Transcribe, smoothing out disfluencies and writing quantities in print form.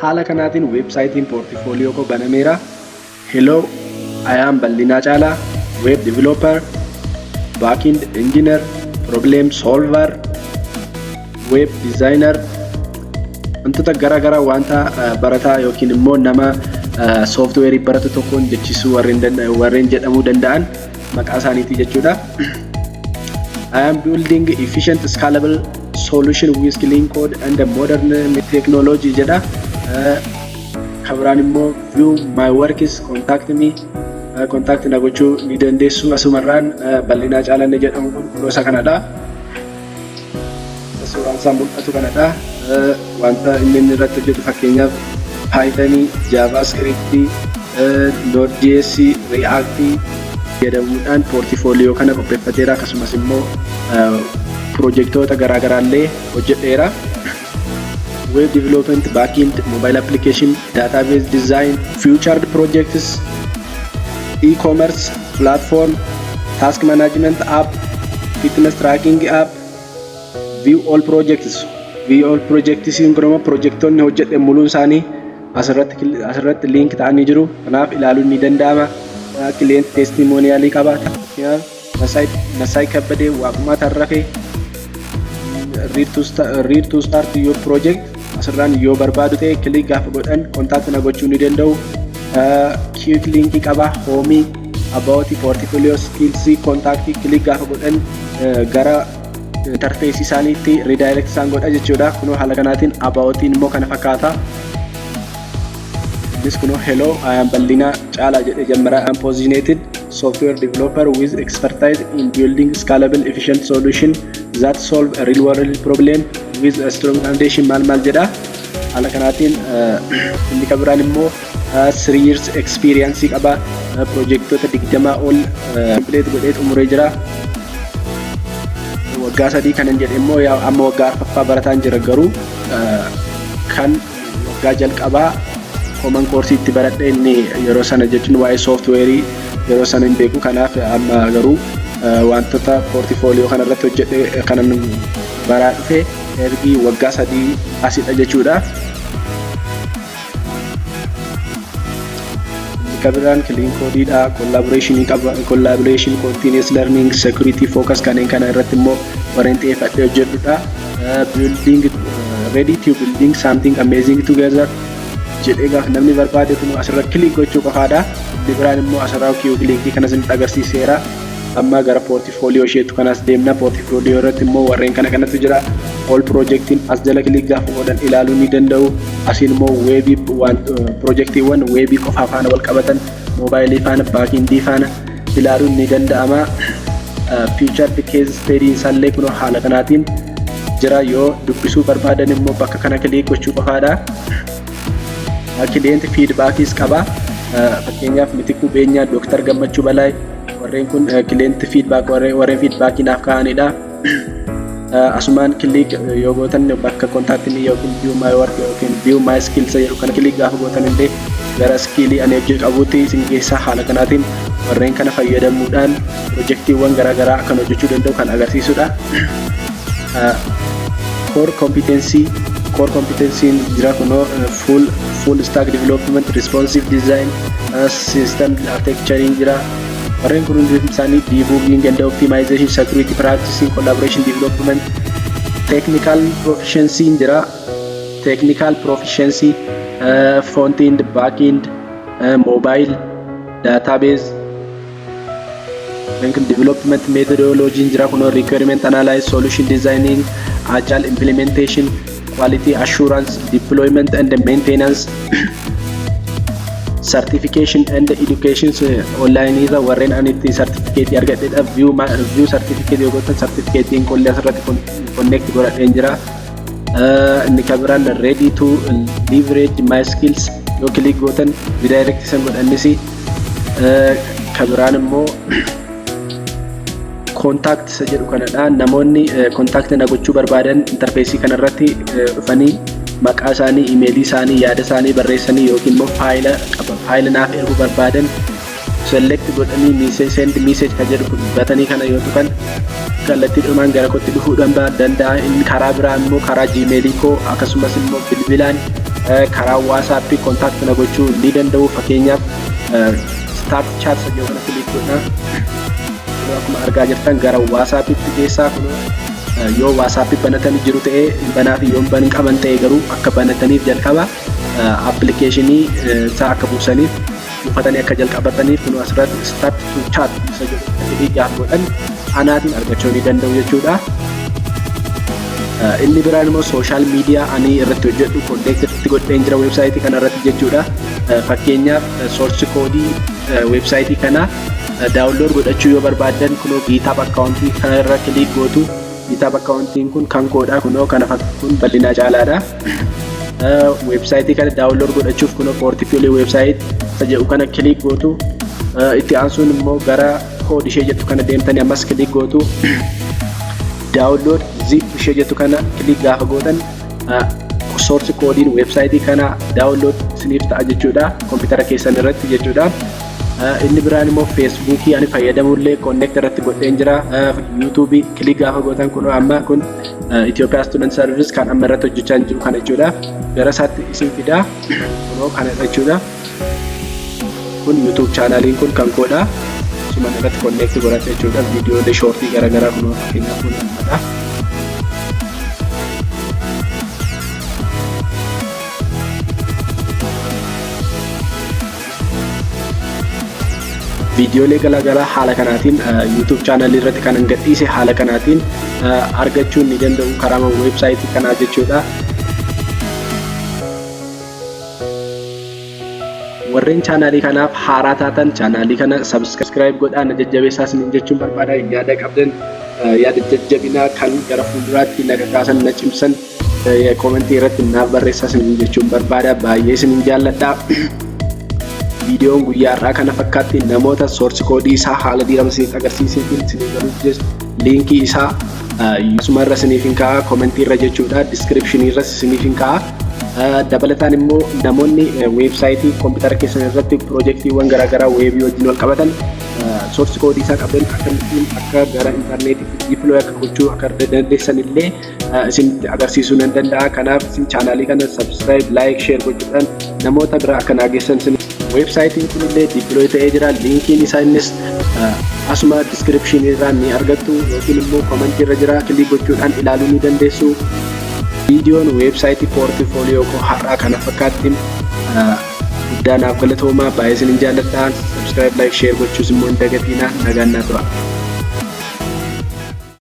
haala kanaatiin ዌብሳይtiin ፖርትፎሊዮ ko banameera. Hello, I am bal'inaa caalaa, web developer, backend engineer, problem solver, web designer. wantoota garaa wanta barataa yookiin immoo nama software baratu tokkoon jechisuu warreen jedhamuu danda'an maqaa isaaniiti jechuudha. I am building efficient scalable solution with clean code and modern technology jedha. Kabiraan immoo view my work is contact me, contact na gochuu ni dandeessu. Asumarraan bal'inaa caalanne jedhamu kun gosa kanadha. Suuraan isaa mul'atu kanadha. Wanta inni irratti hojjetu fakkeenyaaf Python, JavaScript, Node.js, React jedhamuudhaan portfolio kana qopheeffateera. Akkasumas immoo projektoota garaagaraallee hojjedheera. Web development, backend, mobile application, database design, featured projects, e-commerce platform, task management app, fitness tracking app, view all projects. View all projects in Chrome projectonni hojjedhe muluun isaanii asirratti link ta'anii jiru. Kanaaf ilaaluun ni danda'ama. Client testimonial qabaata. Nasai kabbadee Waaqumaa Tarrafee read to start your project. Asirraan yoo barbaadu ta'e click gaafa godhan contact na gochuu ni danda'u. Quick link qaba. Home, about, portfolio, skills, contact click gaafa godhan gara interface isaaniitti redirect isaan godha jechuudha. Kunoo haala kanaatiin abaawotiin immoo kana fakkaata. Innis kunoo hello, I am bal'inaa caalaa jedhee jammara. I am positioned software developer with expertise in building scalable efficient solution that solve a real world problem with a strong foundation maal jedha. Haala kanaatiin inni kabiraan immoo 3 years experience qaba. Projektoota 20 ol complete godhee xumuree jira. Waggaa 3 kanan jedhe immoo amma waggaa 4ffaa barataan jira. Garuu kan waggaa jalqabaa common course itti baradhe inni yeroo sana jechuun waa'ee software yeroo sana hin beeku. Kanaaf amma garuu wantoota portfolio kana irratti hojjedhe kanan baraa dhufe ergi waggaa 3 asidha jechuudha. Kabiraan clean code dha, collaboration, continuous learning, security focus kanneen kana irratti immoo warreen xiyyeeffadhee hojjedhudha. Building ready to building something amazing together jedhee gaafa namni barbaade kun asirratti click gochuu qofaadha. Biraan immoo asirraa click kana isinitti agarsiiseera. Amma gara portfolio isheetu kanas deemna. Portfolio irratti immoo warreen kanatu jira. All projectiin as jala click gaafa godhan ilaaluu ni danda'u. Asiin immoo webii projektiiwwan webii qofaa faana wal qabatan mobaayilii faana baakindii faana ilaaluun ni danda'ama. Featured case study isaallee kunoo haala kanaatiin jira. Yoo dubbisuu barbaadan immoo bakka kana click gochuu qofaadha. Client feedbacks qaba. Fakkeenyaaf Mitikuu Beenyaa, Dr. Gammachuu Balaay warreen kun client feedback warreen feedback naaf kaa'anidha. Asumaan click yoo gootan bakka contact me yookiin view my work yookiin view my skills jedhu kana click gaafa gootan illee gara skillii ani hojii qabuutti isin geessa. Haala kanaatiin warreen kana fayyadamuudhaan projektiiwwan garaagaraa kan hojjechuu danda'u kan agarsiisudha. Core competency jira kunoo full stack development, responsive design, system architecture jira. Warreen kun hundi isaanii debugging and optimization, security practicing, collaboration development, technical proficiency jira. Technical proficiency, front end, back end, mobile, database, development methodology jira kunoo requirement analysis, solution designing, agile implementation, quality assurance, deployment and maintenance, certification and education. Online is warren anitti certificate argadheedha. View certificate yoo gootan certificatein kollee asirratti connect godhadheen jira. Inni kabiraan ready to leverage my skills yoo click gootan redirect isan godhannis. Kabiraan immoo contact jedhu kanadha. Namoonni contact na gochuu barbaadan interface kana irratti dhufanii maqaa isaanii, email isaanii, yaada isaanii barreessanii yookiin immoo faayila naaf erguu barbaadan select godhanii send message kan jedhu batanii kana yoo tuqan kallattiidhumaan gara kootti dhufuu danda'a. Inni karaa biraa immoo karaa gmail koo akkasumas immoo bilbilaan karaa WhatsApp kontaaktii na gochuu ni danda'u. Fakkeenyaaf start chat jedhu kana kilik godhaa. Akkuma argaa jirtan gara WhatsApp itti geessaa. Yoo WhatsApp banatanii jiru ta'ee banaa fi yoo ban qaban ta'e garuu akka banataniif jalqaba applicationii isaa akka buusaniif buufatanii akka jalqabataniif kun asirratti start to chat isa jedhu godhan anaatiin argachuu ni danda'u jechuudha. Inni biraan immoo social media ani irratti hojjedhu connect itti godheen jira website kana irratti jechuudha. Fakkeenyaaf source code website kana download godhachuu yoo barbaadan kunoo GitHub account kana irra click gootu. GitHub accountiin kun kan koodha kunoo kana kun bal'inaa caalaadha. Website kana download godhachuuf kunoo portfolio website isa jedhu kana click gootu. Itti aansuun immoo gara code ishee jettu kana deemtanii ammas click gootu. Download zip ishee jettu kana click gaafa gootan source code website kana download isiniif ta'a jechuudha computer keessan irratti jechuudha. Inni biraan immoo Facebook ani fayyadamullee connect irratti godheen jira. YouTube click gaafa gootan kun amma kun Ethiopia Student Service kan amma irratti hojjechaa jiru kana jechuudha. Gara isaatti isin fidaa kunoo kana jechuudha. Kun YouTube channeliin kun kan koodha. Suma irratti connect godhate jechuudha. Viidiyoolee shortii garaagaraa kunoo fakkeenyaaf kun ammadha. Viidiyoolee garaagaraa haala kanaatiin YouTube channel irratti kan gadhiise haala kanaatiin argachuu ni danda'u karaa website kanaa jechuudha. Warreen channelii kanaaf haaraa taatan channelii kana subscribe godhaa na jajjabeessaa isin jechuun barbaada. Yaada qabdan yaada jajjabinaa kan gara fuulduraatti naga kaasan na cimsan commentii irratti naaf barreessaa isin jechuun barbaada. Baay'ee isin jaalladha. Videoon guyyaa irraa kana fakkaatti namoota source code isaa haala diirama isiniif agarsiiseetiin isinii galuuf linkii isaa asuma irra isiniif hin kaa'a commentii irra jechuudha description irra isiniif hin kaa'a. Dabalataan immoo namoonni website computer keessan irratti projectiiwwan garaagaraa weebii wajjin wal qabatan source code isaa qaban akka gara interneetitti deploy akka gochuu akka dandeessan illee isinitti agarsiisuu nan danda'a. Kanaaf isin channelii kana subscribe like share gochuudhaan namoota bira akka nageessan website kun illee deploy ta'ee jira. Linkiin isaa innis asuma description irraa ni argattu yookiin immoo comment irra jira click gochuudhaan ilaaluu ni dandeessu. Viidiyoon website portfolio ko har'a kana fakkaatti guddaan naaf galatoomaa baay'ee isin jaalladha. Subscribe like share gochuus immoo hin dagatinaa. Nagaan naa tura.